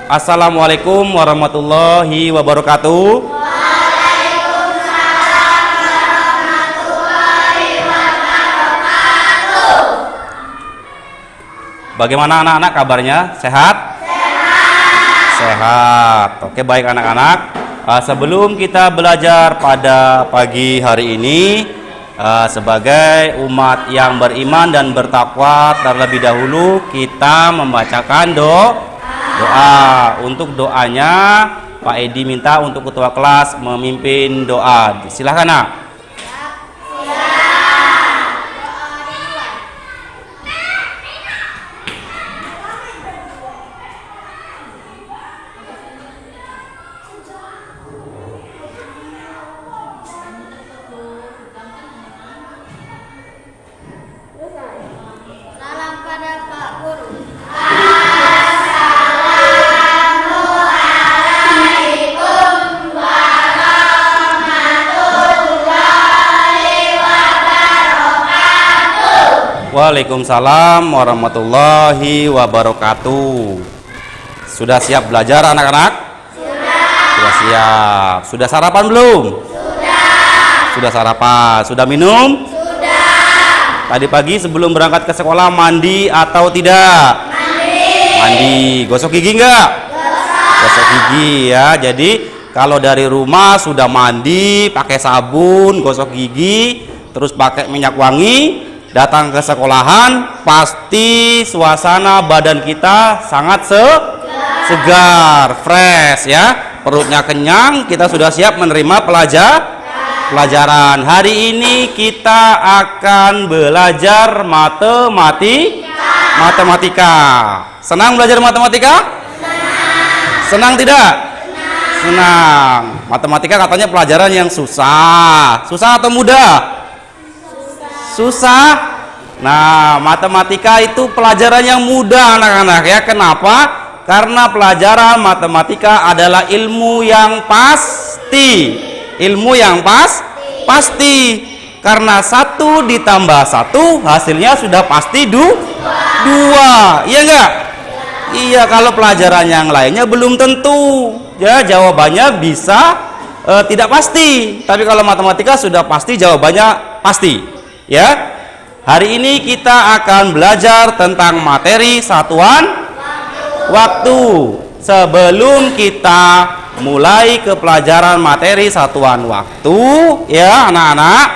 Assalamualaikum warahmatullahi wabarakatuh. Bagaimana anak-anak kabarnya? Sehat? Sehat. Oke, baik anak-anak. Sebelum kita belajar pada pagi hari ini, sebagai umat yang beriman dan bertakwa, terlebih dahulu kita membacakan doa. Untuk doanya, Pak Edi minta untuk ketua kelas memimpin doa. Silahkan, Nak. Salam pada Pak Guru. Waalaikumsalam warahmatullahi wabarakatuh. Sudah siap belajar anak-anak? Sudah siap. Sudah sarapan belum? Sudah sarapan. Sudah minum? Tadi pagi sebelum berangkat ke sekolah mandi atau tidak? Mandi. Gosok gigi enggak? Gosok gigi ya. Jadi kalau dari rumah sudah mandi, pakai sabun, gosok gigi, terus pakai minyak wangi, datang ke sekolahan, pasti suasana badan kita sangat segar, fresh ya. Perutnya kenyang, kita sudah siap menerima pelajaran. Hari ini kita akan belajar matematika. Senang belajar matematika? Senang tidak? Senang. Matematika katanya pelajaran yang susah. Susah atau mudah? Susah. Nah, matematika itu pelajaran yang mudah anak-anak ya. Kenapa? Karena pelajaran matematika adalah ilmu yang pasti. Ilmu yang pasti. Karena 1 ditambah 1 hasilnya sudah pasti 2. Iya enggak? Iya, kalau pelajaran yang lainnya belum tentu. Ya, jawabannya bisa tidak pasti. Tapi kalau matematika sudah pasti, jawabannya pasti. Ya, hari ini kita akan belajar tentang materi satuan waktu. Sebelum kita mulai ke pelajaran materi satuan waktu, ya anak-anak,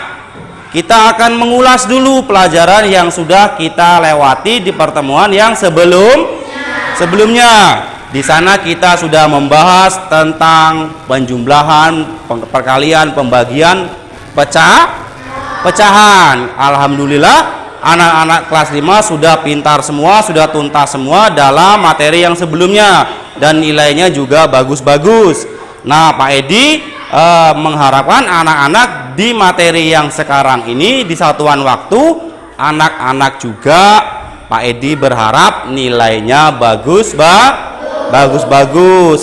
kita akan mengulas dulu pelajaran yang sudah kita lewati di pertemuan yang sebelumnya. Di sana kita sudah membahas tentang penjumlahan, perkalian, pembagian, pecahan. Alhamdulillah anak-anak kelas 5 sudah pintar semua, sudah tuntas semua dalam materi yang sebelumnya dan nilainya juga bagus-bagus. Nah, Pak Edi mengharapkan anak-anak di materi yang sekarang ini di satuan waktu, anak-anak juga Pak Edi berharap nilainya bagus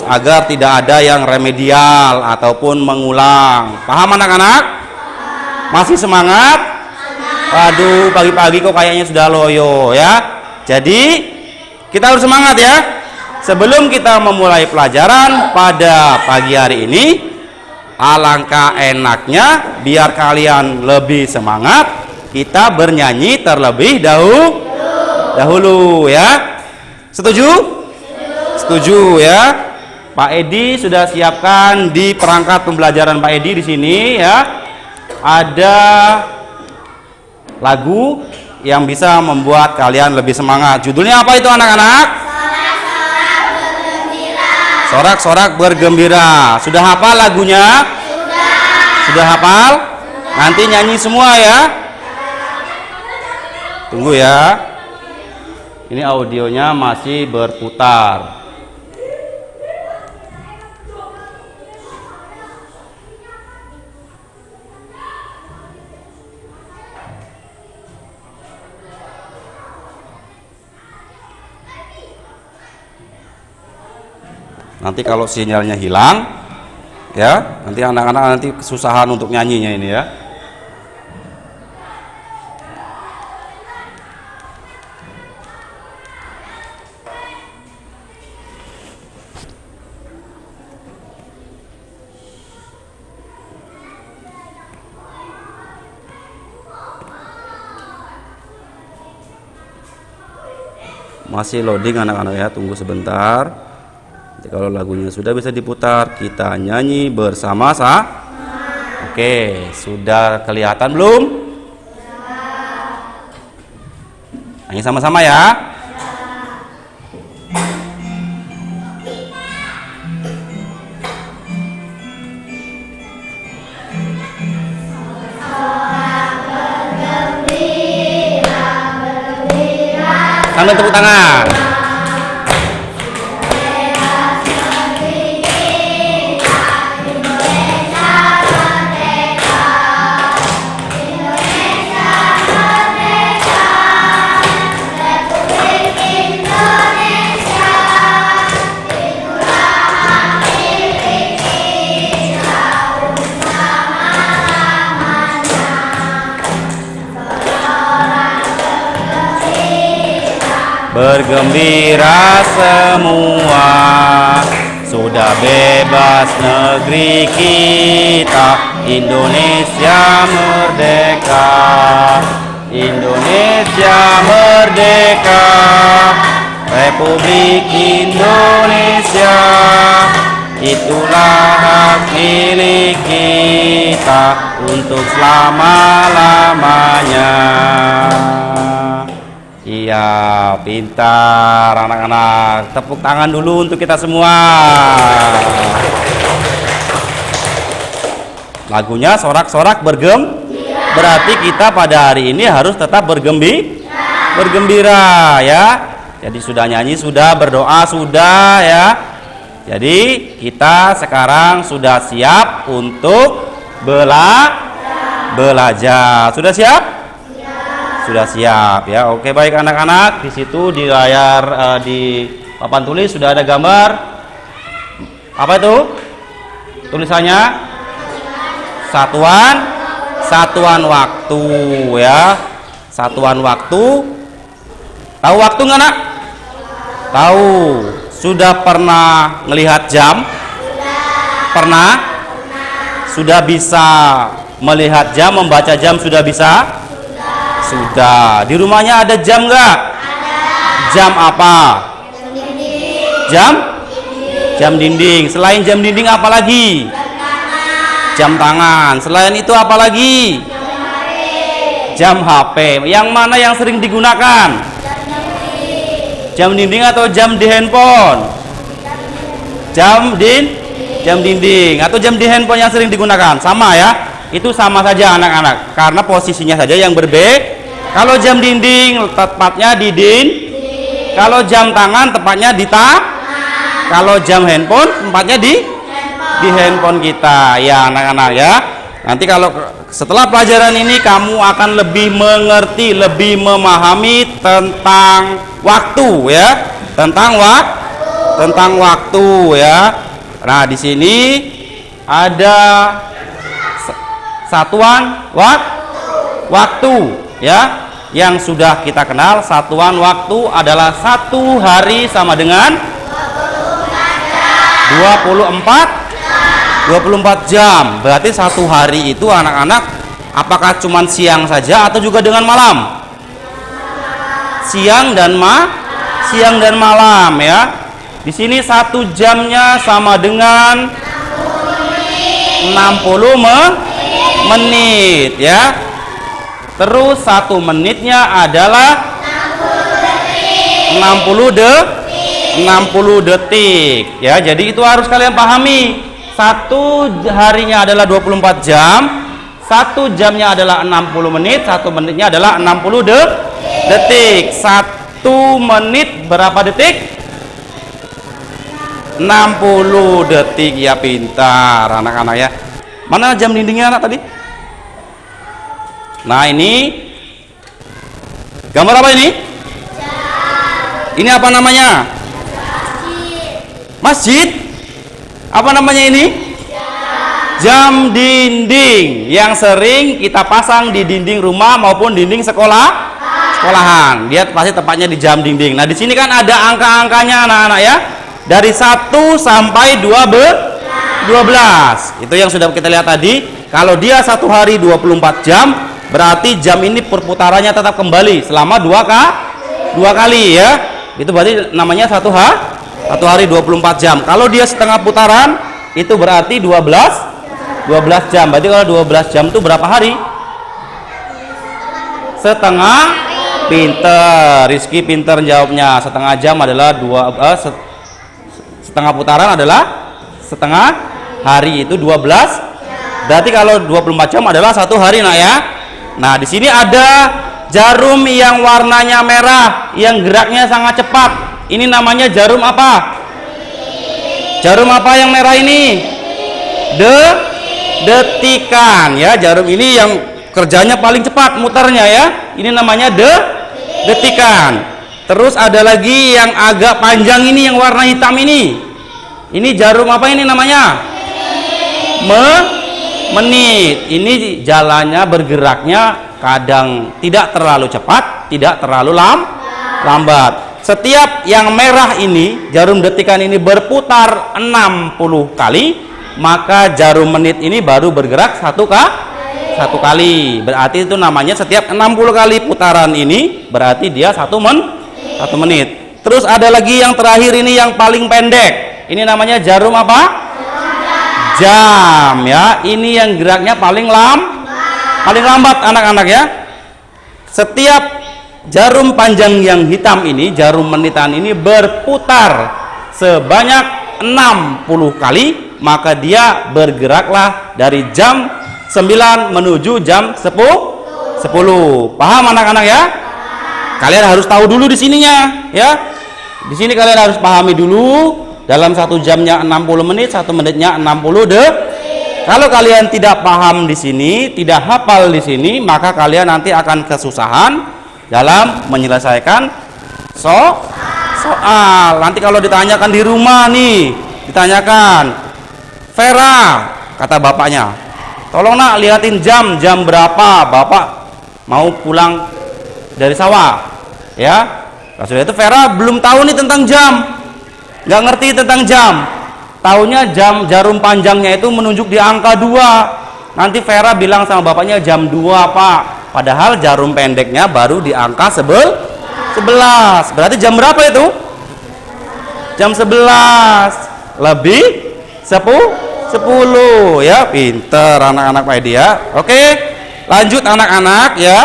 agar tidak ada yang remedial ataupun mengulang. Paham anak-anak? Masih semangat? Waduh, pagi-pagi kok kayaknya sudah loyo ya. Jadi kita harus semangat ya. Sebelum kita memulai pelajaran pada pagi hari ini, alangkah enaknya biar kalian lebih semangat, kita bernyanyi terlebih dahulu ya. Setuju? Setuju ya. Pak Edi sudah siapkan di perangkat pembelajaran Pak Edi di sini ya. Ada lagu yang bisa membuat kalian lebih semangat. Judulnya apa itu anak-anak? Sorak-sorak bergembira. Sudah hafal lagunya? Sudah hafal? Nanti nyanyi semua ya. Tunggu ya. Ini audionya masih berputar. Nanti kalau sinyalnya hilang, ya, nanti anak-anak nanti kesusahan untuk nyanyinya ini ya. Masih loading anak-anak ya, tunggu sebentar. Nanti kalau lagunya sudah bisa diputar, kita nyanyi bersama-sama. Oke, sudah kelihatan belum? Nyanyi sama-sama ya. Sambil tepuk tangan. Bergembira semua, sudah bebas negeri kita, Indonesia merdeka, Indonesia merdeka, Republik Indonesia, itulah hak milik kita untuk selama-lamanya. Iya, pintar anak-anak. Tepuk tangan dulu untuk kita semua. Lagunya sorak-sorak berarti kita pada hari ini harus tetap bergembira ya. Jadi sudah nyanyi, sudah berdoa, sudah ya. Jadi kita sekarang sudah siap untuk belajar. Sudah siap? Sudah siap ya. Oke, baik anak-anak. Di situ di layar di papan tulis sudah ada gambar. Apa itu? Tulisannya satuan waktu ya. Satuan waktu. Tahu waktu nggak, Nak? Tahu. Sudah pernah melihat jam? Pernah? Sudah bisa melihat jam, membaca jam sudah bisa? Sudah. Di rumahnya ada jam nggak? Jam apa? Jam dinding. Selain jam dinding apa lagi? Jam tangan. Selain itu apa lagi? Jam HP. Yang mana yang sering digunakan? Jam dinding atau jam di handphone? Jam dinding atau jam di handphone yang sering digunakan? Sama ya. Itu sama saja anak-anak. Karena posisinya saja yang berbeda. Kalau jam dinding tepatnya di kalau jam tangan tepatnya di kalau jam handphone tempatnya di handphone kita ya anak-anak ya. Nanti kalau setelah pelajaran ini kamu akan lebih mengerti, lebih memahami tentang waktu ya, tentang waktu ya. Nah, di sini ada satuan waktu ya, yang sudah kita kenal. Satuan waktu adalah 1 hari sama dengan 24 jam. Berarti 1 hari itu anak-anak apakah cuman siang saja atau juga dengan malam? Siang dan malam ya. Di sini 1 jamnya sama dengan 60 menit ya. Terus 1 menitnya adalah 60 detik ya. Jadi itu harus kalian pahami. 1 harinya adalah 24 jam, 1 jamnya adalah 60 menit, 1 menitnya adalah 60 detik. 1 menit berapa detik? 60 detik ya, pintar anak-anak ya. Mana jam dindingnya anak tadi? Nah, ini gambar apa ini? Ini apa namanya? Masjid. Apa namanya ini? Jam dinding yang sering kita pasang di dinding rumah maupun dinding sekolahan. Dia pasti tepatnya di jam dinding. Nah, di sini kan ada angka-angkanya anak-anak ya. Dari 1 sampai 12. Itu yang sudah kita lihat tadi. Kalau dia 1 hari 24 jam, berarti jam ini perputarannya tetap kembali selama 2 kali ya. Itu berarti namanya satu hari 24 jam. Kalau dia setengah putaran itu berarti 12 jam. Berarti kalau 12 jam itu berapa hari? Setengah. Pinter, Rizky pinter jawabnya. Setengah jam adalah setengah putaran adalah setengah hari, itu 12. Berarti kalau 24 jam adalah satu hari, nak ya. Nah, di sini ada jarum yang warnanya merah, yang geraknya sangat cepat. Ini namanya jarum apa? Jarum apa yang merah ini? Detikan ya. Jarum ini yang kerjanya paling cepat muternya ya. Ini namanya detikan. Terus ada lagi yang agak panjang ini, yang warna hitam ini. Ini jarum apa ini namanya? Menit. Ini jalannya bergeraknya kadang tidak terlalu cepat, tidak terlalu lambat. Setiap yang merah ini, jarum detikan ini berputar 60 kali, maka jarum menit ini baru bergerak satu kali. Berarti itu namanya setiap 60 kali putaran ini berarti dia satu menit. Terus ada lagi yang terakhir ini yang paling pendek. Ini namanya jarum apa? Jam ya. Ini yang geraknya paling lambat anak-anak ya. Setiap jarum panjang yang hitam ini, jarum menitan ini berputar sebanyak 60 kali, maka dia bergeraklah dari jam 9 menuju jam 10. Paham anak-anak ya? Kalian harus tahu dulu di sininya ya. Di sini kalian harus pahami dulu. Dalam satu jamnya 60 menit, satu menitnya 60 Kalau kalian tidak paham di sini, tidak hafal di sini, maka kalian nanti akan kesusahan dalam menyelesaikan soal. Nanti kalau ditanyakan di rumah nih, ditanyakan, Vera, kata bapaknya, tolong nak liatin jam berapa bapak mau pulang dari sawah ya. Sudah itu Vera belum tahu nih tentang jam, nggak ngerti tentang jam. Taunya jarum panjangnya itu menunjuk di angka 2. Nanti Vera bilang sama bapaknya jam 2 pak, padahal jarum pendeknya baru di angka 11. Berarti jam berapa itu? Jam 11 lebih 10 ya. Pinter anak-anak Pak Edi ya. Oke, lanjut anak-anak ya.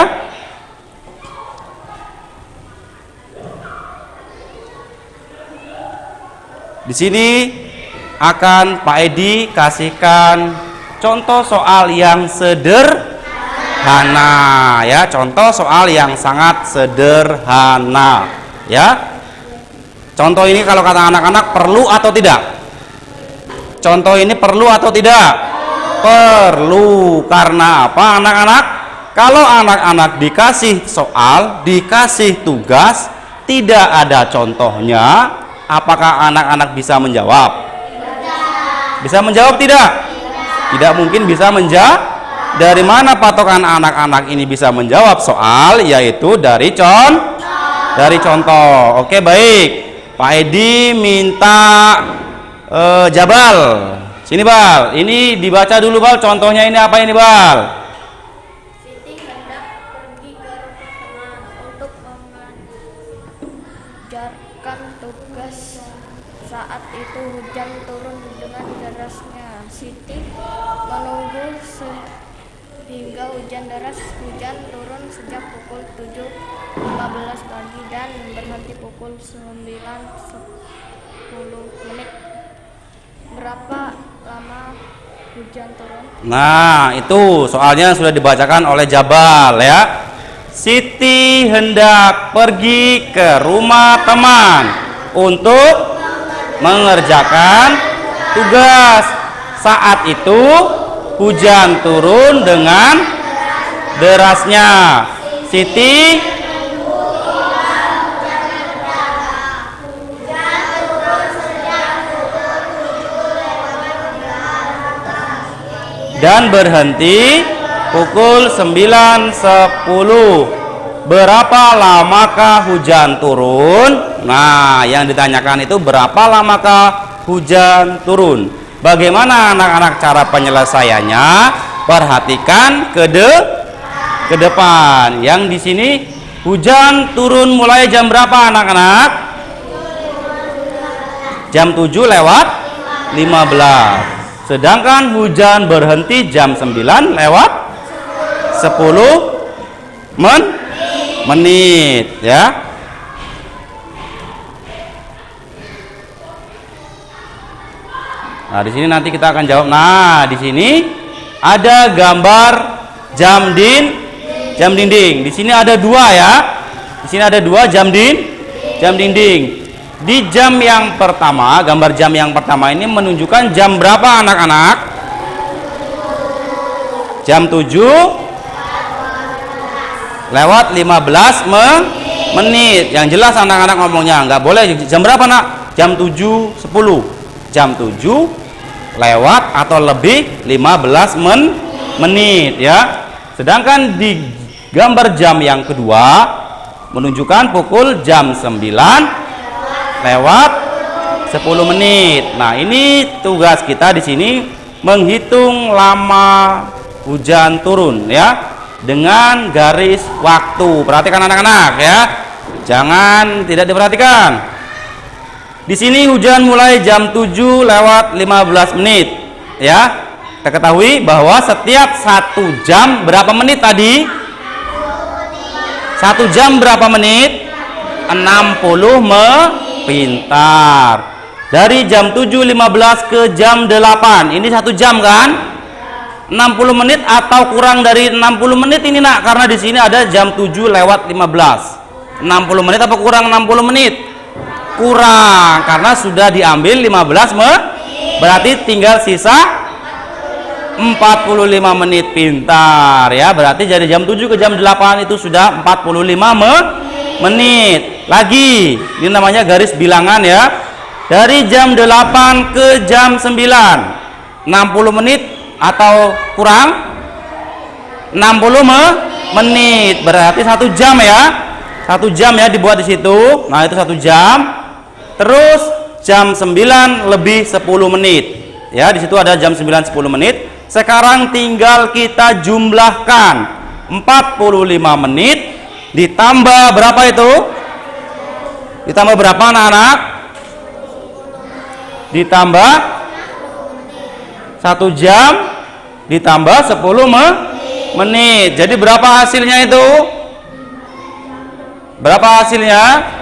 Di sini akan Pak Edi kasihkan contoh soal yang sederhana ya. Contoh soal yang sangat sederhana ya. Contoh ini kalau kata anak-anak perlu atau tidak? Contoh ini perlu atau tidak? Perlu. Karena apa anak-anak? Kalau anak-anak dikasih soal, dikasih tugas, tidak ada contohnya, apakah anak-anak bisa menjawab? Bisa menjawab tidak? Tidak mungkin bisa menjawab. Dari mana patokan anak-anak ini bisa menjawab soal? Yaitu dari contoh. Oke, baik. Pak Edi minta Jabal. Sini Bal. Ini dibaca dulu Bal. Contohnya ini apa ini Bal? Siti hendak pergi ke rumah teman untuk mengerjakan tugas. Saat itu hujan turun dengan derasnya. Siti menunggu hingga hujan deras. Hujan turun sejak pukul 7.15 pagi dan berhenti pukul 9.10 menit. Berapa lama hujan turun? Nah, itu soalnya sudah dibacakan oleh Jabal ya. Siti hendak pergi ke rumah teman untuk mengerjakan tugas. Saat itu hujan turun dengan derasnya. Siti dan berhenti pukul 9.10. Berapa lamakah hujan turun? Nah, yang ditanyakan itu berapa lamakah hujan turun. Bagaimana anak-anak cara penyelesaiannya? Perhatikan ke depan. Yang di sini hujan turun mulai jam berapa anak-anak? jam 7 lewat 15. Sedangkan hujan berhenti jam 9 lewat 10 menit ya. Nah, di sini nanti kita akan jawab. Nah, di sini ada gambar jam dinding. Di sini ada dua ya. Di sini ada dua jam dinding. Di jam yang pertama, gambar jam yang pertama ini menunjukkan jam berapa anak-anak? Jam 7 lewat 15 menit. Yang jelas anak-anak ngomongnya, nggak boleh jam berapa nak? Jam 7.10. Jam 7 lewat atau lebih 15 menit ya. Sedangkan di gambar jam yang kedua menunjukkan pukul jam 9 lewat 10 menit. Nah, ini tugas kita di sini menghitung lama hujan turun ya dengan garis waktu. Perhatikan anak-anak ya. Jangan tidak diperhatikan. Di sini hujan mulai jam 7 lewat 15 menit ya. Kita ketahui bahwa setiap 1 jam berapa menit tadi? 1 jam berapa menit? 60 pintar. Dari jam 7.15 ke jam 8. Ini 1 jam kan? 60 menit atau kurang dari 60 menit ini nak, karena di sini ada jam 7 lewat 15. 60 menit apa kurang 60 menit? Kurang, karena sudah diambil 15 berarti tinggal sisa 45 menit. Pintar ya. Berarti dari jam 7 ke jam 8 itu sudah 45 menit. Lagi, ini namanya garis bilangan ya. Dari jam 8 ke jam 9, 60 menit atau kurang? 60 menit. Berarti 1 jam ya. 1 jam ya dibuat di situ. Nah, itu 1 jam. Terus jam 9 lebih 10 menit. Ya, di situ ada jam 9 10 menit. Sekarang tinggal kita jumlahkan 45 menit ditambah berapa itu? Ditambah berapa anak-anak? Ditambah 1 jam ditambah 10 menit. Jadi berapa hasilnya itu? Berapa hasilnya?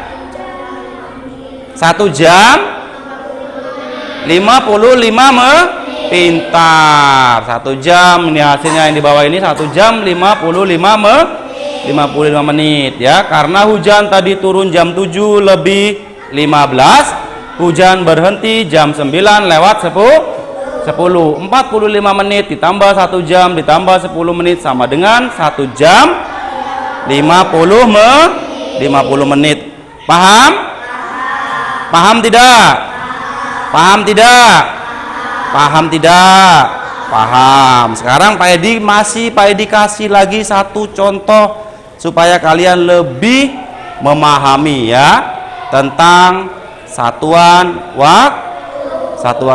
1 jam 55 pintar. 1 jam ini hasilnya yang di bawah ini 1 jam 55 menit ya. Karena hujan tadi turun jam 7 lebih 15, hujan berhenti jam 9 lewat 10. 45 menit ditambah 1 jam ditambah 10 menit sama dengan 1 jam 50 menit. Paham? Paham tidak? Paham tidak? Paham tidak? Paham. Sekarang Pak Edi kasih lagi 1 contoh supaya kalian lebih memahami ya tentang satuan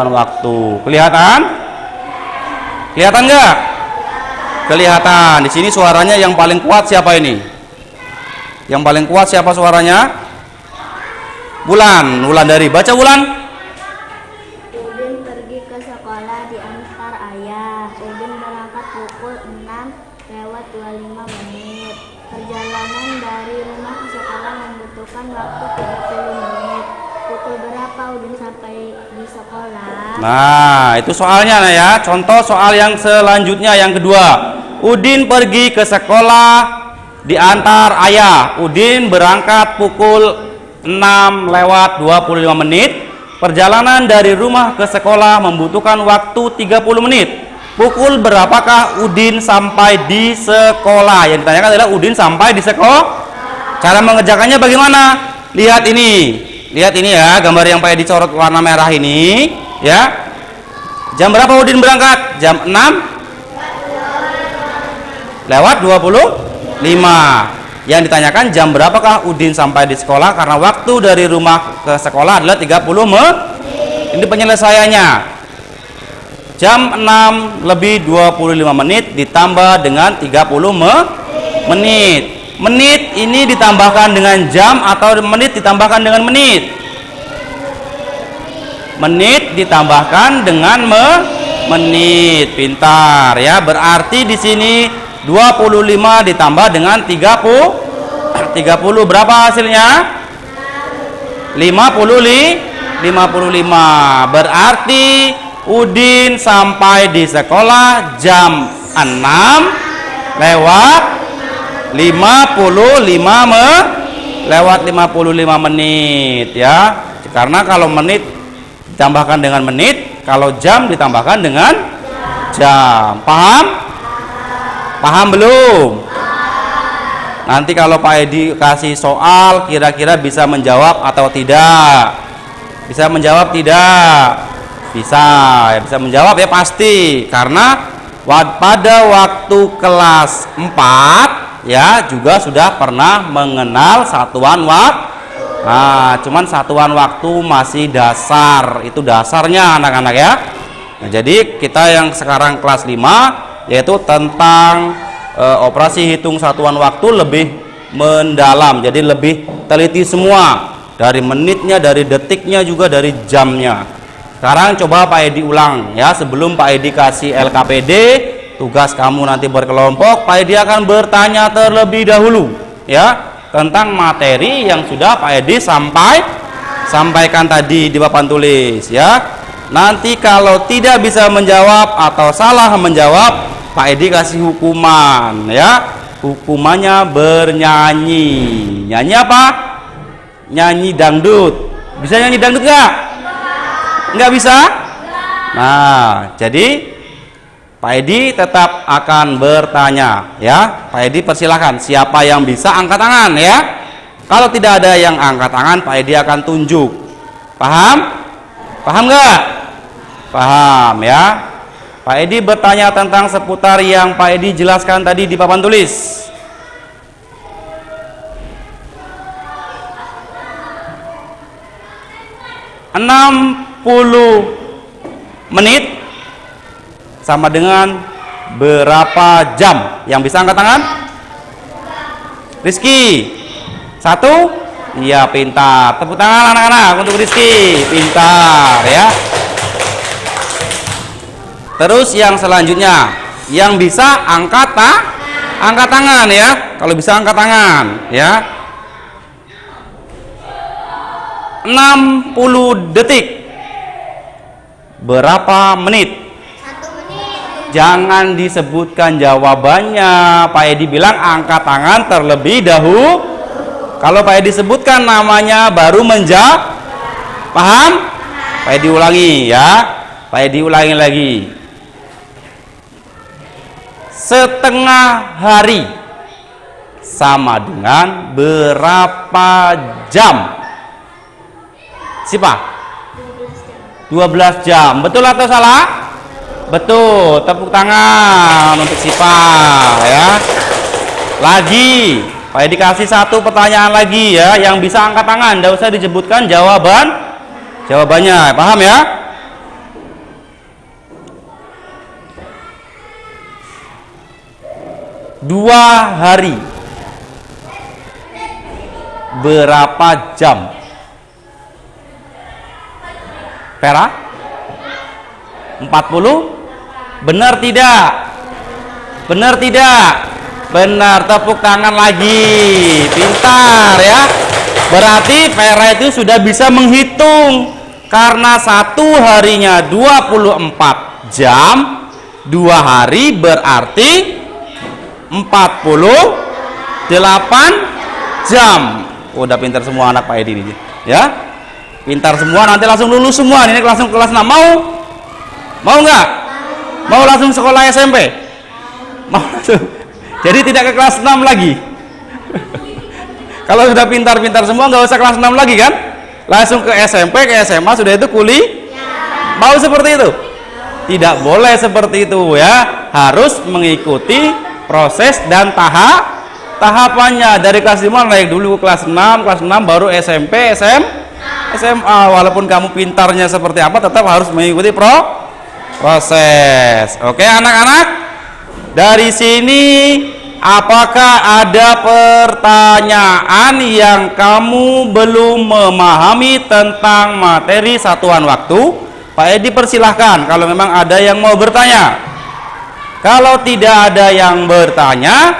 waktu. Kelihatan? Kelihatan enggak? Kelihatan. Di sini suaranya yang paling kuat siapa ini? Yang paling kuat siapa suaranya? Wulandari. Baca Wulan. Udin pergi ke sekolah diantar ayah. Udin berangkat pukul 6 lewat 25 menit. Perjalanan dari rumah ke sekolah membutuhkan waktu 30 menit. Pukul berapa Udin sampai di sekolah? Nah, itu soalnya nah ya. Contoh soal yang selanjutnya yang kedua. Udin pergi ke sekolah diantar ayah. Udin berangkat pukul 6 lewat 25 menit. Perjalanan dari rumah ke sekolah membutuhkan waktu 30 menit. Pukul berapakah Udin sampai di sekolah? Yang ditanyakan adalah Udin sampai di sekolah. Cara mengerjakannya bagaimana? Lihat ini. Lihat ini ya, gambar yang pakai dicorot warna merah ini ya. Jam berapa Udin berangkat? Jam 6 lewat 25. Yang ditanyakan jam berapakah Udin sampai di sekolah, karena waktu dari rumah ke sekolah adalah 30 menit. Ini penyelesaiannya. Jam 6 lebih 25 menit ditambah dengan 30 menit. Menit ini ditambahkan dengan jam atau menit ditambahkan dengan menit? menit ditambahkan dengan menit. Pintar ya. Berarti di sini 25 ditambah dengan 30 berapa hasilnya? 55. Berarti Udin sampai di sekolah jam 6 lewat 55 menit ya. Karena kalau menit ditambahkan dengan menit, kalau jam ditambahkan dengan jam. Paham belum? Nanti kalau Pak Edi kasih soal, kira-kira bisa menjawab atau tidak? Bisa menjawab tidak? Bisa, ya bisa menjawab ya pasti. Karena pada waktu kelas 4 ya juga sudah pernah mengenal satuan waktu. Nah, cuman satuan waktu masih dasar. Itu dasarnya anak-anak ya. Nah, jadi kita yang sekarang kelas 5 yaitu tentang operasi hitung satuan waktu lebih mendalam. Jadi lebih teliti semua. Dari menitnya, dari detiknya, juga dari jamnya. Sekarang coba Pak Edi ulang ya. Sebelum Pak Edi kasih LKPD, tugas kamu nanti berkelompok, Pak Edi akan bertanya terlebih dahulu ya tentang materi yang sudah Pak Edi sampaikan tadi di papan tulis ya. Nanti kalau tidak bisa menjawab atau salah menjawab, Pak Edi kasih hukuman ya. Hukumannya bernyanyi. Nyanyi apa? Nyanyi dangdut. Bisa nyanyi dangdut nggak? Nggak bisa? Nah, jadi Pak Edi tetap akan bertanya ya. Pak Edi persilahkan, siapa yang bisa angkat tangan ya. Kalau tidak ada yang angkat tangan, Pak Edi akan tunjuk. Paham? Paham nggak? Paham ya. Pak Edi bertanya tentang seputar yang Pak Edi jelaskan tadi di papan tulis. menit sama dengan berapa jam? Yang bisa angkat tangan? Rizky. 1? Iya, pintar. Tepuk tangan anak-anak untuk Rizky. Pintar ya. Terus yang selanjutnya, yang bisa angkat tangan ya. Kalau bisa angkat tangan ya. 60 detik. Berapa menit? 1 menit. Jangan disebutkan jawabannya. Pak Edi bilang angkat tangan terlebih dahulu. Kalau Pak Edi sebutkan namanya baru menjawab. Paham? Pak Edi ulangi ya. Pak Edi ulangi lagi. Setengah hari sama dengan berapa jam? Siapa? 12 jam. Betul atau salah? Betul. Tepuk tangan untuk Sipa ya. Lagi, Pak Edi kasih satu pertanyaan lagi ya, yang bisa angkat tangan, tidak usah disebutkan jawabannya. Paham ya? Dua hari berapa jam? Pera? 40? Benar tidak? Benar tidak? Benar, tepuk tangan lagi. Pintar ya. Berarti Vera itu sudah bisa menghitung. Karena satu harinya 24 jam, 2 hari berarti 48 jam. Udah pintar semua anak Pak Edi ini ya. Pintar semua, nanti langsung lulus semua. Ini langsung kelas 6. Mau nggak? Mau langsung sekolah SMP? Mau langsung. Jadi tidak ke kelas 6 lagi. Kalau sudah pintar-pintar semua, nggak usah kelas 6 lagi kan? Langsung ke SMP, ke SMA, sudah itu kuliah. Mau seperti itu? Tidak boleh seperti itu ya. Harus mengikuti proses dan tahapannya. Dari kelas 5 naik dulu ke kelas 6, kelas 6 baru SMP, SMA. Walaupun kamu pintarnya seperti apa, tetap harus mengikuti proses. Oke anak-anak, dari sini apakah ada pertanyaan yang kamu belum memahami tentang materi satuan waktu? Pak Edi persilahkan kalau memang ada yang mau bertanya. Kalau tidak ada yang bertanya,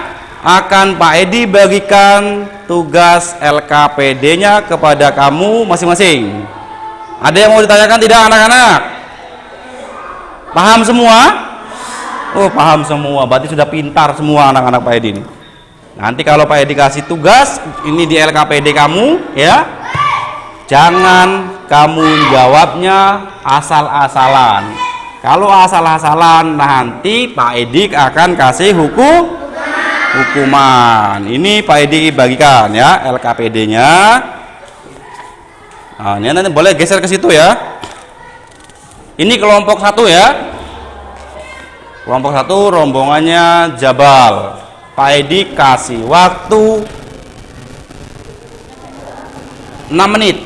akan Pak Edi bagikan tugas LKPD-nya kepada kamu masing-masing. Ada yang mau ditanyakan tidak anak-anak? Paham semua? Oh, paham semua. Berarti sudah pintar semua anak-anak Pak Edi ini. Nanti kalau Pak Edi kasih tugas ini di LKPD kamu, ya, jangan kamu jawabnya asal-asalan. Kalau asal-asalan nanti Pak Edi akan kasih hukuman. Ini Pak Edi bagikan ya LKPD-nya. Nah, ini nanti boleh geser ke situ ya. Ini kelompok 1 ya. Kelompok 1 rombongannya Jabal. Pak Edi kasih waktu 6 menit.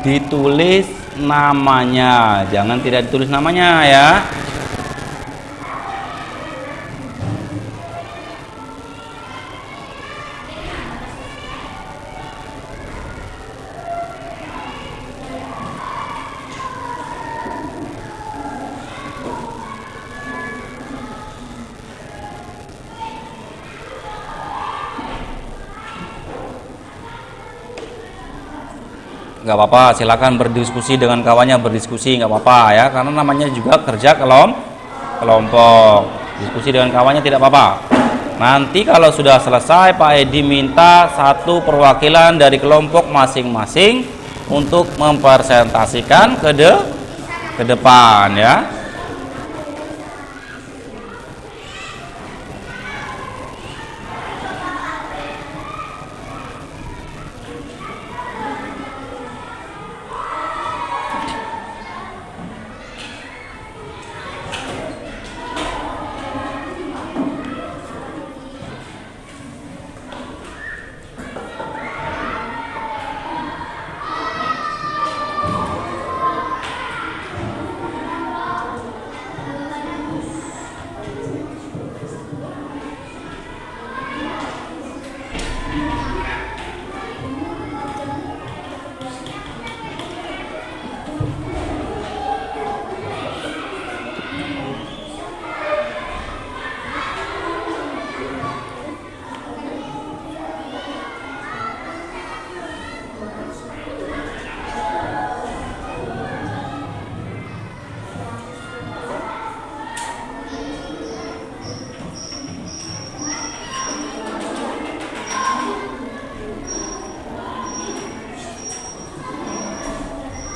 Ditulis namanya, jangan tidak ditulis namanya ya. Nggak apa-apa, silakan berdiskusi dengan kawannya, berdiskusi nggak apa-apa ya, karena namanya juga kerja kelompok. Diskusi dengan kawannya tidak apa-apa. Nanti kalau sudah selesai Pak Edi minta satu perwakilan dari kelompok masing-masing untuk mempresentasikan ke depan ya.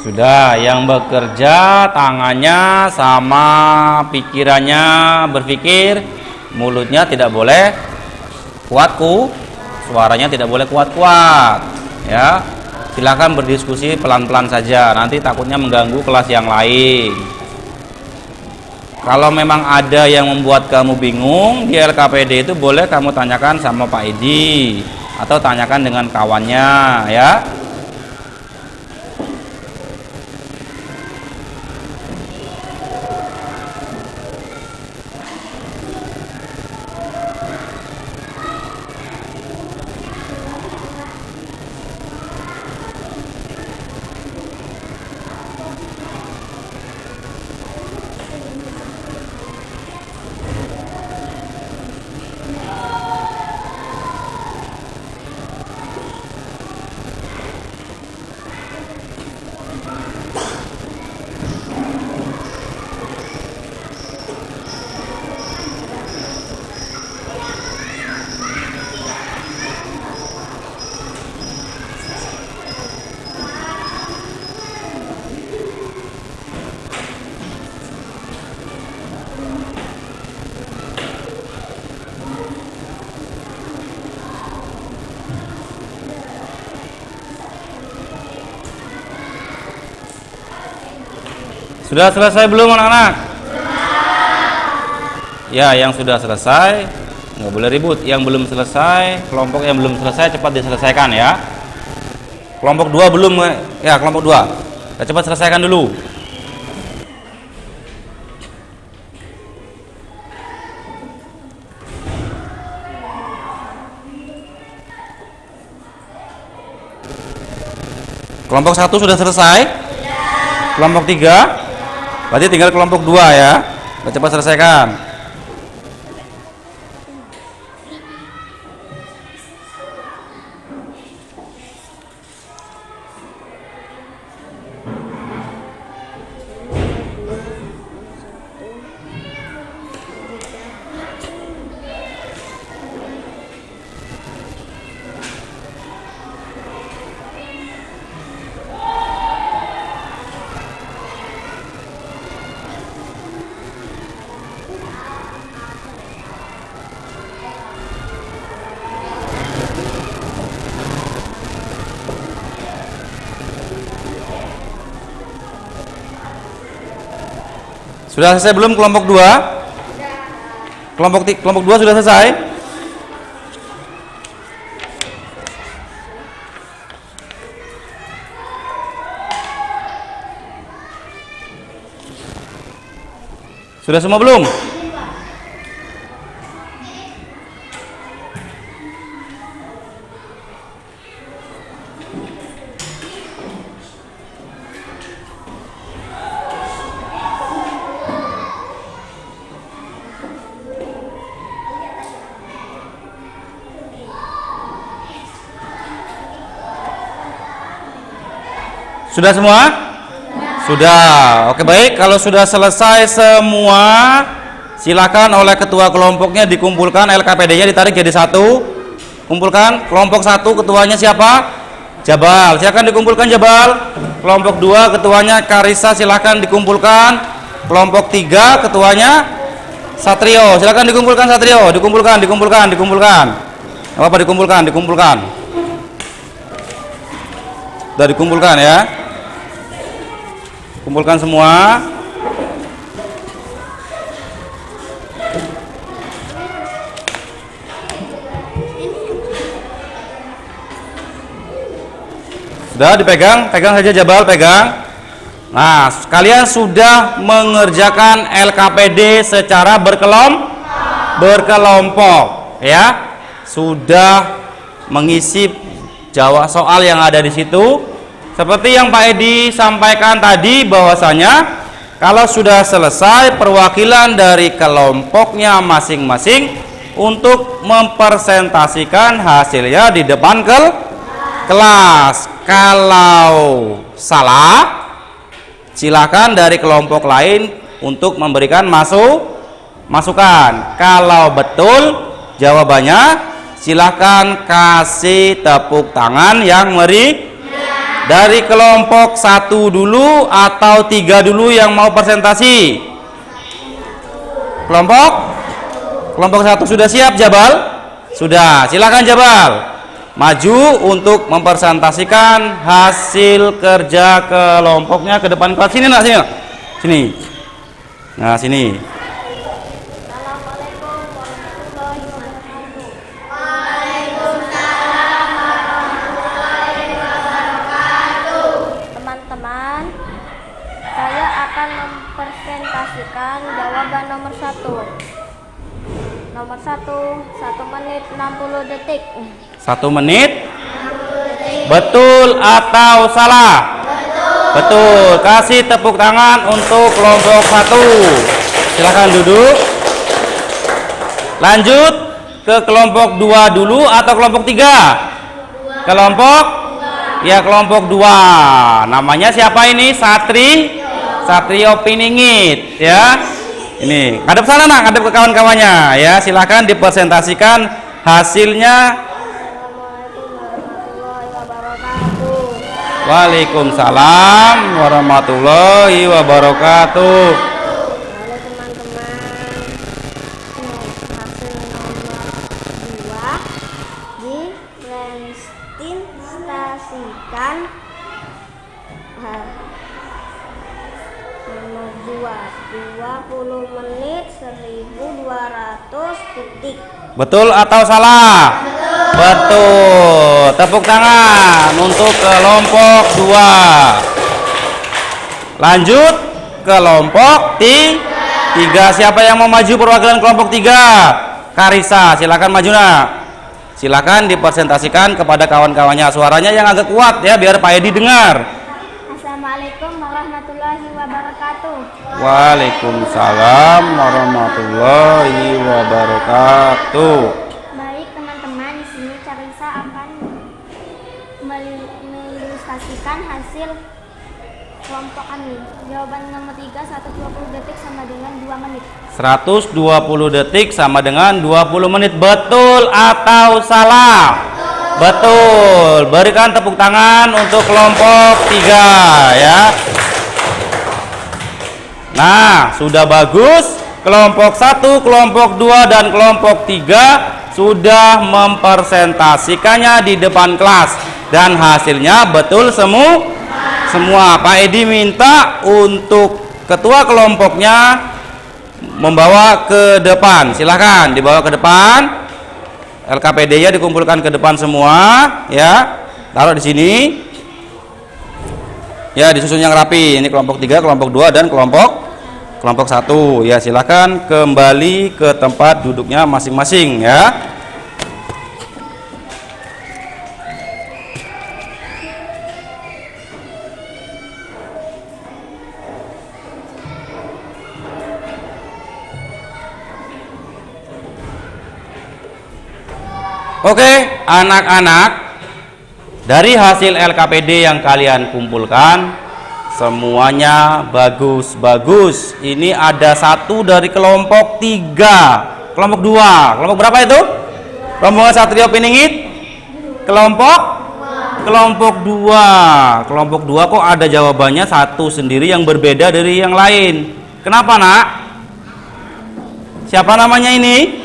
Sudah, yang bekerja tangannya sama pikirannya berpikir, mulutnya tidak boleh kuatku, suaranya tidak boleh kuat-kuat. Ya, silakan berdiskusi pelan-pelan saja, nanti takutnya mengganggu kelas yang lain. Kalau memang ada yang membuat kamu bingung di LKPD itu, boleh kamu tanyakan sama Pak Edi atau tanyakan dengan kawannya, ya. Sudah selesai belum anak-anak? Ya, yang sudah selesai nggak boleh ribut. Yang belum selesai, kelompok yang belum selesai cepat diselesaikan ya. Kelompok 2 belum ya, kelompok 2. Kita cepat selesaikan dulu. Kelompok 1 sudah selesai? Kelompok 3? Berarti tinggal kelompok 2 ya. Kita cepat selesaikan. Sudah selesai belum kelompok 2? Kelompok 2 sudah selesai? Sudah semua belum? Sudah semua? Sudah. Oke, baik. Kalau sudah selesai semua, silakan oleh ketua kelompoknya dikumpulkan, LKPD-nya ditarik jadi satu. Kumpulkan. Kelompok 1 ketuanya siapa? Jabal. Silakan dikumpulkan Jabal. Kelompok 2 ketuanya Karisa, silakan dikumpulkan. Kelompok 3 ketuanya Satrio. Silakan dikumpulkan Satrio. Dikumpulkan. Apa dikumpulkan. Sudah dikumpulkan ya. Kumpulkan semua. Sudah dipegang, pegang saja Jabal, pegang. Nah, kalian sudah mengerjakan LKPD secara berkelompok, ya. Sudah mengisi jawab soal yang ada di situ. Seperti yang Pak Edi sampaikan tadi, bahwasanya kalau sudah selesai, perwakilan dari kelompoknya masing-masing untuk mempresentasikan hasilnya di depan kelas. Kalau salah, silakan dari kelompok lain untuk memberikan masukan. Kalau betul jawabannya, silakan kasih tepuk tangan yang Dari kelompok 1 dulu atau 3 dulu yang mau presentasi? Kelompok 1 sudah siap, Jabal? Sudah, silakan Jabal. Maju untuk mempresentasikan hasil kerja kelompoknya ke depan kelas. Sini nak, sini nak. Sini. Nah, sini. Assalamualaikum warahmatullahi wabarakatuh. Teman-teman, saya akan mempresentasikan jawaban nomor 1. Nomor 1, 1 menit 60 detik. 1 menit. Betul atau salah? Betul. Kasih tepuk tangan untuk kelompok 1. Silakan duduk. Lanjut ke kelompok 2 dulu atau kelompok 3? Kelompok 2. Namanya siapa ini? Satrio Piningit, ya. Ini, ngadep sana nak, ngadep ke kawan-kawannya, ya. Silakan dipresentasikan hasilnya. Assalamualaikum warahmatullahi wabarakatuh. Waalaikumsalam warahmatullahi wabarakatuh. Halo teman-teman, hasil nomor 2 dipresentasikan. Nomor 2, 20 menit 1200 detik. Betul atau salah? Betul. Tepuk tangan untuk kelompok 2. Lanjut kelompok 3. Siapa yang mau maju perwakilan kelompok 3? Karisa, silakan maju nak. Silakan dipresentasikan kepada kawan-kawannya. Suaranya yang agak kuat ya, biar Pak Edi dengar. Assalamualaikum warahmatullahi wabarakatuh. Waalaikumsalam warahmatullahi wabarakatuh. Baik teman-teman, di sini Carissa akan mengilustrasikan hasil kelompok kami. Jawaban nomor 3, 120 detik sama dengan 2 menit. 120 detik sama dengan 20 menit. Betul atau salah? Betul. Berikan tepuk tangan untuk kelompok 3 ya. Nah, sudah bagus. Kelompok 1, kelompok 2 dan kelompok 3 sudah mempresentasikannya di depan kelas dan hasilnya betul semua. Pak Edi minta untuk ketua kelompoknya membawa ke depan. Silahkan dibawa ke depan. LKPD-nya dikumpulkan ke depan semua, ya. Taruh di sini. Ya, disusun yang rapi. Ini kelompok 3, kelompok 2 dan kelompok 1. Ya, silahkan kembali ke tempat duduknya masing-masing ya. Oke, anak-anak, dari hasil LKPD yang kalian kumpulkan semuanya bagus-bagus. Ini ada 1 dari kelompok 3, kelompok 2. Kelompok berapa itu? Rombongan Satrio Piningit? Kelompok 2. Kelompok 2 kok ada jawabannya 1 sendiri yang berbeda dari yang lain. Kenapa nak? Siapa namanya ini?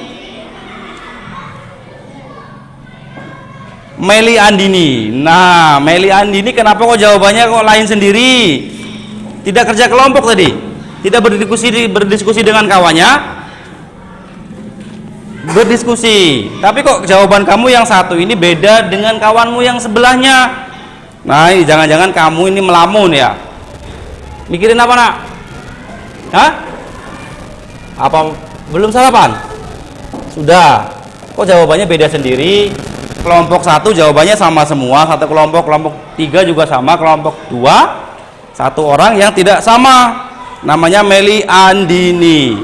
Meli Andini. Nah, Meli Andini kenapa kok jawabannya kok lain sendiri? Tidak kerja kelompok tadi? Tidak berdiskusi dengan kawannya? Berdiskusi. Tapi kok jawaban kamu yang 1 ini beda dengan kawanmu yang sebelahnya? Nah, ini jangan-jangan kamu ini melamun ya? Mikirin apa nak? Hah? Apa belum sarapan? Sudah. Kok jawabannya beda sendiri? Kelompok 1 jawabannya sama semua, 1 kelompok 3 juga sama, kelompok 2 1 orang yang tidak sama, namanya Meli Andini.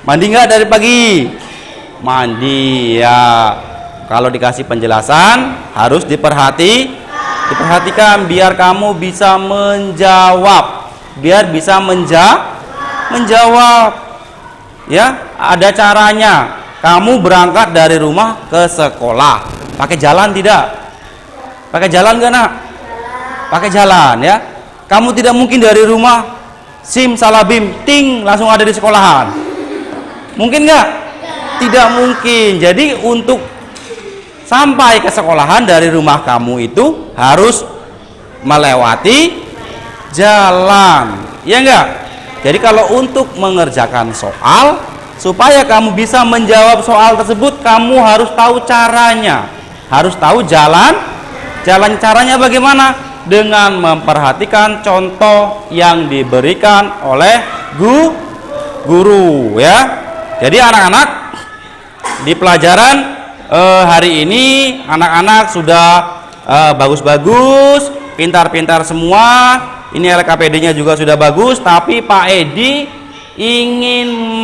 Mandi nggak dari pagi? Mandi ya. Kalau dikasih penjelasan harus diperhatikan biar kamu bisa menjawab, biar bisa menjawab ya. Ada caranya. Kamu berangkat dari rumah ke sekolah pakai jalan tidak? Pakai jalan nggak nak? pakai jalan ya. Kamu tidak mungkin dari rumah simsalabim ting langsung ada di sekolahan. Mungkin nggak? Tidak mungkin. Jadi untuk sampai ke sekolahan dari rumah kamu itu harus melewati jalan, ya enggak? Jadi kalau untuk mengerjakan soal, supaya kamu bisa menjawab soal tersebut, kamu harus tahu caranya, harus tahu jalan caranya bagaimana, dengan memperhatikan contoh yang diberikan oleh guru ya. Jadi anak-anak di pelajaran hari ini anak-anak sudah bagus-bagus, pintar-pintar semua. Ini LKPD-nya juga sudah bagus, tapi Pak Edi ingin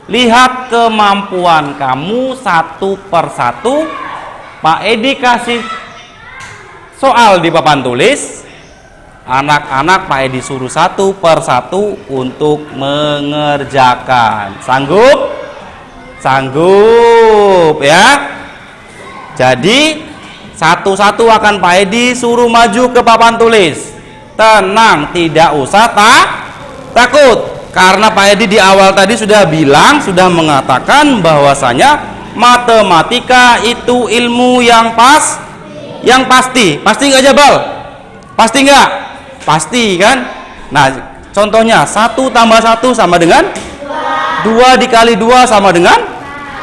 melihat kemampuan kamu satu persatu. Pak Edi kasih soal di papan tulis. Anak-anak Pak Edi suruh satu persatu untuk mengerjakan. Sanggup? Sanggup ya. Jadi satu-satu akan Pak Edi suruh maju ke papan tulis. Tenang, tidak usah takut, karena Pak Edi di awal tadi sudah bilang, sudah mengatakan bahwasanya matematika itu ilmu yang pasti. Pasti nggak Jabal? Pasti nggak? Pasti kan? Nah, contohnya 1 tambah 1 sama dengan 2 dikali 2 sama dengan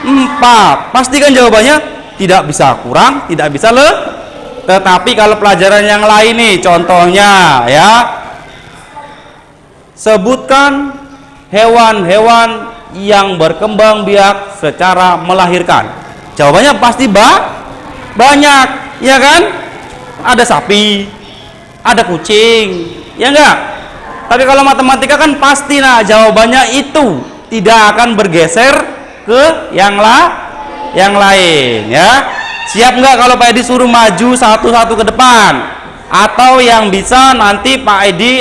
4. Pasti kan jawabannya? Tidak bisa kurang, tidak bisa tetapi kalau pelajaran yang lain nih, contohnya ya, sebutkan hewan-hewan yang berkembang biak secara melahirkan. Jawabannya pasti banyak, ya kan? Ada sapi, ada kucing, ya enggak? Tapi kalau matematika kan pasti, nah jawabannya itu tidak akan bergeser ke yang lain ya. Siap nggak kalau Pak Edi suruh maju satu-satu ke depan? Atau yang bisa nanti Pak Edi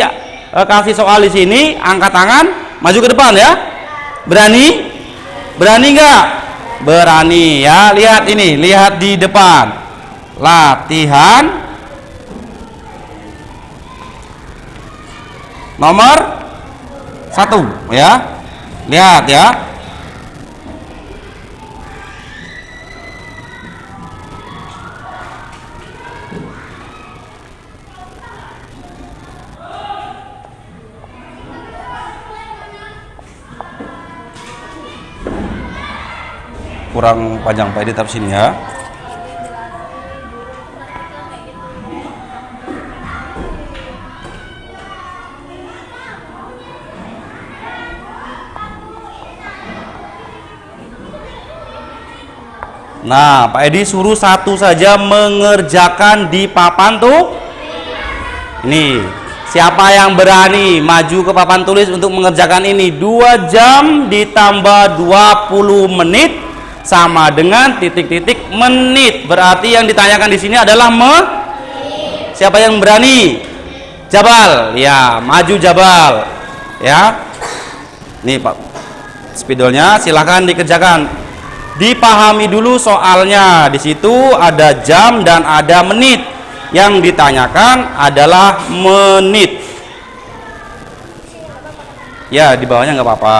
kasih soal di sini, angkat tangan, maju ke depan ya. Berani? Berani nggak? Berani ya. Lihat ini, lihat di depan. Latihan nomor 1 ya. Lihat ya. Kurang panjang Pak Edi, taruh sini ya. Nah, Pak Edi suruh satu saja mengerjakan di papan tuh. Ini, siapa yang berani maju ke papan tulis untuk mengerjakan ini? 2 jam ditambah 20 menit sama dengan titik-titik menit. Berarti yang ditanyakan di sini adalah siapa yang berani? Jabal. Ya, maju Jabal. Ya. Nih Pak, spidolnya silakan dikerjakan. Dipahami dulu soalnya. Di situ ada jam dan ada menit. Yang ditanyakan adalah menit. Ya, di bawahnya nggak apa-apa.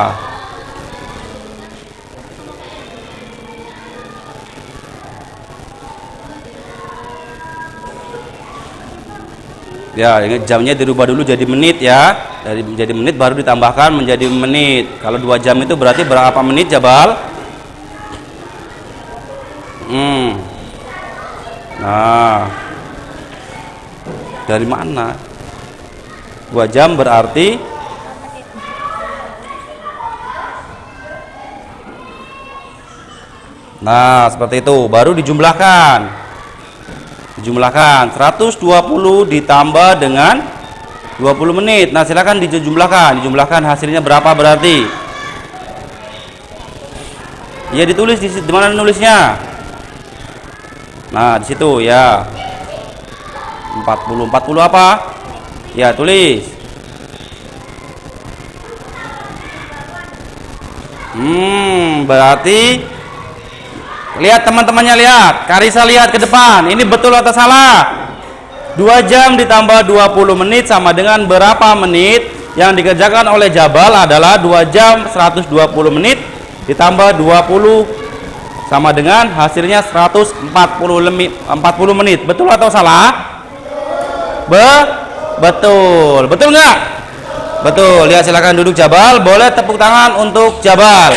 Ya, jamnya dirubah dulu jadi menit ya. Dari menjadi menit baru ditambahkan menjadi menit. Kalau 2 jam itu berarti berapa menit Jabal? Nah, dari mana? 2 jam berarti nah, seperti itu. Baru dijumlahkan. 120 ditambah dengan 20 menit. Nah, silakan dijumlahkan. Dijumlahkan hasilnya berapa berarti? Ya, ditulis di mana nulisnya? Nah, di situ ya. 40 apa? Ya, tulis. Berarti lihat teman-temannya, lihat. Karisa lihat ke depan. Ini betul atau salah? 2 jam ditambah 20 menit sama dengan berapa menit? Yang dikerjakan oleh Jabal adalah 2 jam 120 menit ditambah 20 sama dengan hasilnya 140 menit. Betul atau salah? Betul. Betul nggak? Betul. Ya, silakan duduk Jabal. Boleh tepuk tangan untuk Jabal.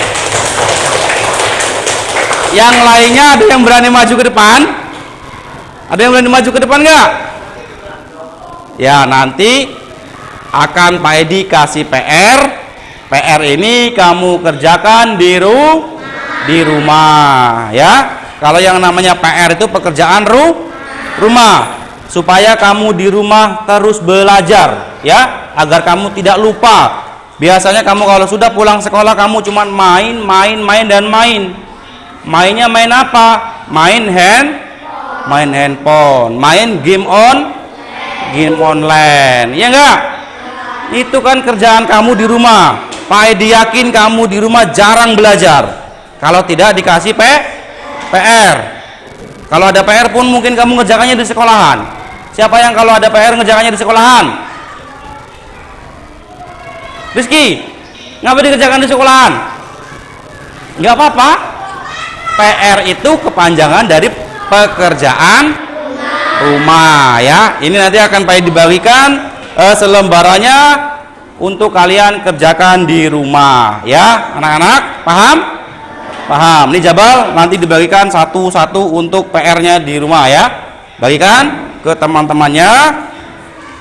Yang lainnya ada yang berani maju ke depan? Ada yang berani maju ke depan nggak? Ya, nanti akan Pak Edi kasih PR. PR ini kamu kerjakan di rumah, ya. Kalau yang namanya PR itu pekerjaan rumah, supaya kamu di rumah terus belajar, ya, agar kamu tidak lupa. Biasanya kamu kalau sudah pulang sekolah kamu cuma main. Mainnya main apa? Main handphone, main game online, ya enggak? Itu kan kerjaan kamu di rumah. Pak Edi yakin kamu di rumah jarang belajar kalau tidak dikasih PR. Kalau ada PR pun mungkin kamu ngerjakannya di sekolahan. Siapa yang kalau ada PR ngerjakannya di sekolahan? Rizky, ngapa dikerjakan di sekolahan? Nggak apa-apa. PR itu kepanjangan dari pekerjaan rumah, ya. Ini nanti akan Pak Edi dibagikan selembarannya untuk kalian kerjakan di rumah, ya. Anak-anak paham? Paham. Ini Jabal nanti dibagikan satu-satu untuk PR-nya di rumah, ya. Bagikan ke teman-temannya.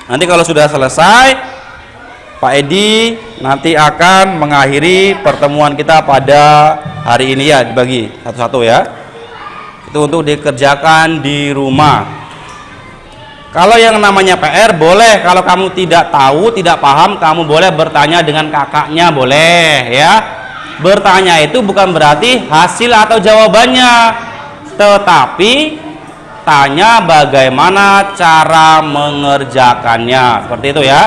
Nanti kalau sudah selesai, Pak Edi nanti akan mengakhiri pertemuan kita pada hari ini, ya. Dibagi satu-satu, ya. Itu untuk dikerjakan di rumah. Kalau yang namanya PR boleh, kalau kamu tidak tahu, tidak paham, kamu boleh bertanya dengan kakaknya, boleh, ya. Bertanya itu bukan berarti hasil atau jawabannya, tetapi tanya bagaimana cara mengerjakannya, seperti itu, ya.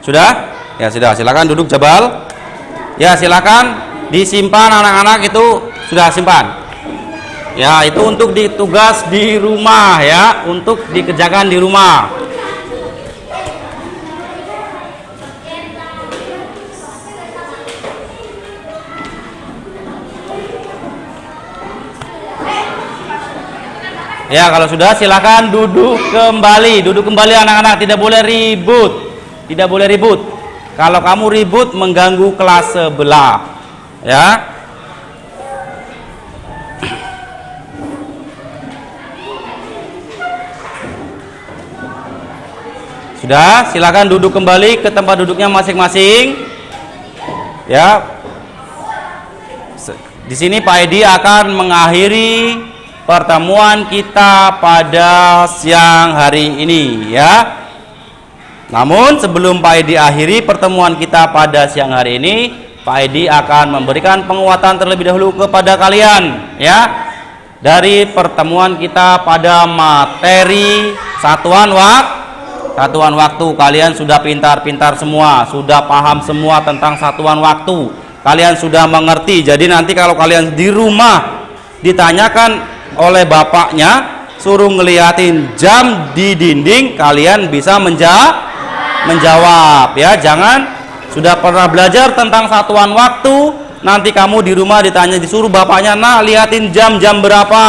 Sudah? Ya sudah, silakan duduk Jabal. Ya, silakan disimpan anak-anak, itu sudah simpan. Ya, itu untuk ditugas di rumah, ya, untuk dikerjakan di rumah. Ya, kalau sudah silakan duduk kembali. Duduk kembali anak-anak, tidak boleh ribut. Tidak boleh ribut. Kalau kamu ribut mengganggu kelas sebelah, ya. Sudah, silakan duduk kembali ke tempat duduknya masing-masing. Ya. Di sini Pak Edi akan mengakhiri pertemuan kita pada siang hari ini, ya. Namun sebelum Pak Edi akhiri pertemuan kita pada siang hari ini, Pak Edi akan memberikan penguatan terlebih dahulu kepada kalian, ya. Dari pertemuan kita pada materi satuan waktu, kalian sudah pintar-pintar semua, sudah paham semua tentang satuan waktu. Kalian sudah mengerti. Jadi nanti kalau kalian di rumah ditanyakan oleh bapaknya, suruh ngeliatin jam di dinding, kalian bisa menjawab, ya. Jangan sudah pernah belajar tentang satuan waktu, nanti kamu di rumah ditanya, disuruh bapaknya, nah liatin jam berapa,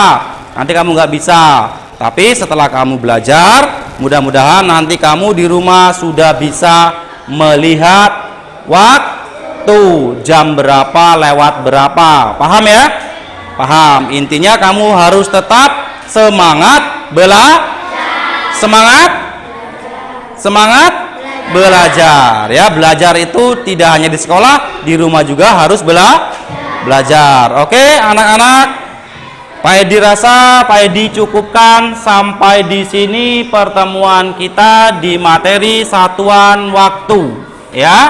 nanti kamu nggak bisa. Tapi setelah kamu belajar, mudah-mudahan nanti kamu di rumah sudah bisa melihat waktu, jam berapa, lewat berapa. Paham, ya? Paham. Intinya kamu harus tetap semangat semangat belajar, ya. Belajar itu tidak hanya di sekolah, di rumah juga harus belajar. Oke, anak-anak. Pak Edi rasa Pak Edi cukupkan sampai di sini pertemuan kita di materi satuan waktu, ya.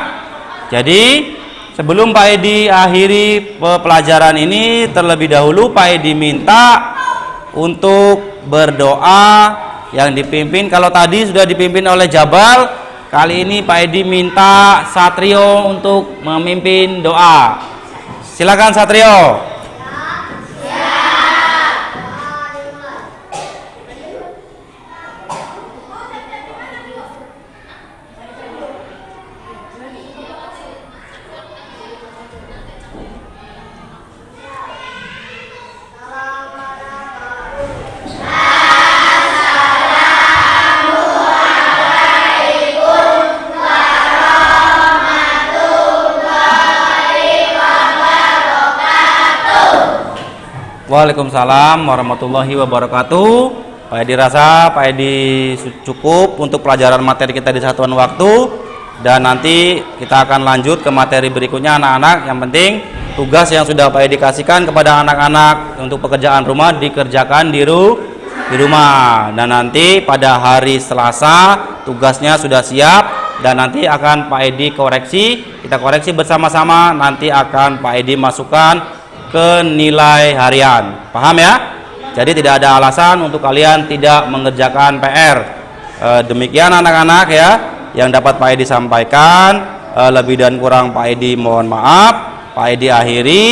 Jadi sebelum Pak Edi akhiri pelajaran ini, terlebih dahulu Pak Edi minta untuk berdoa yang dipimpin. Kalau tadi sudah dipimpin oleh Jabal, kali ini Pak Edi minta Satrio untuk memimpin doa. Silakan Satrio. Waalaikumsalam warahmatullahi wabarakatuh. Pak Edi rasa Pak Edi cukup untuk pelajaran materi kita di satuan waktu, dan nanti kita akan lanjut ke materi berikutnya anak-anak. Yang penting tugas yang sudah Pak Edi kasihkan kepada anak-anak untuk pekerjaan rumah dikerjakan di rumah, dan nanti pada hari Selasa tugasnya sudah siap dan nanti akan Pak Edi koreksi, kita koreksi bersama-sama, nanti akan Pak Edi masukkan ke nilai harian. Paham ya? Jadi tidak ada alasan untuk kalian tidak mengerjakan PR. Demikian anak-anak ya yang dapat Pak Edi sampaikan. Lebih dan kurang Pak Edi mohon maaf. Pak Edi akhiri.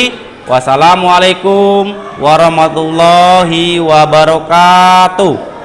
Wassalamualaikum warahmatullahi wabarakatuh.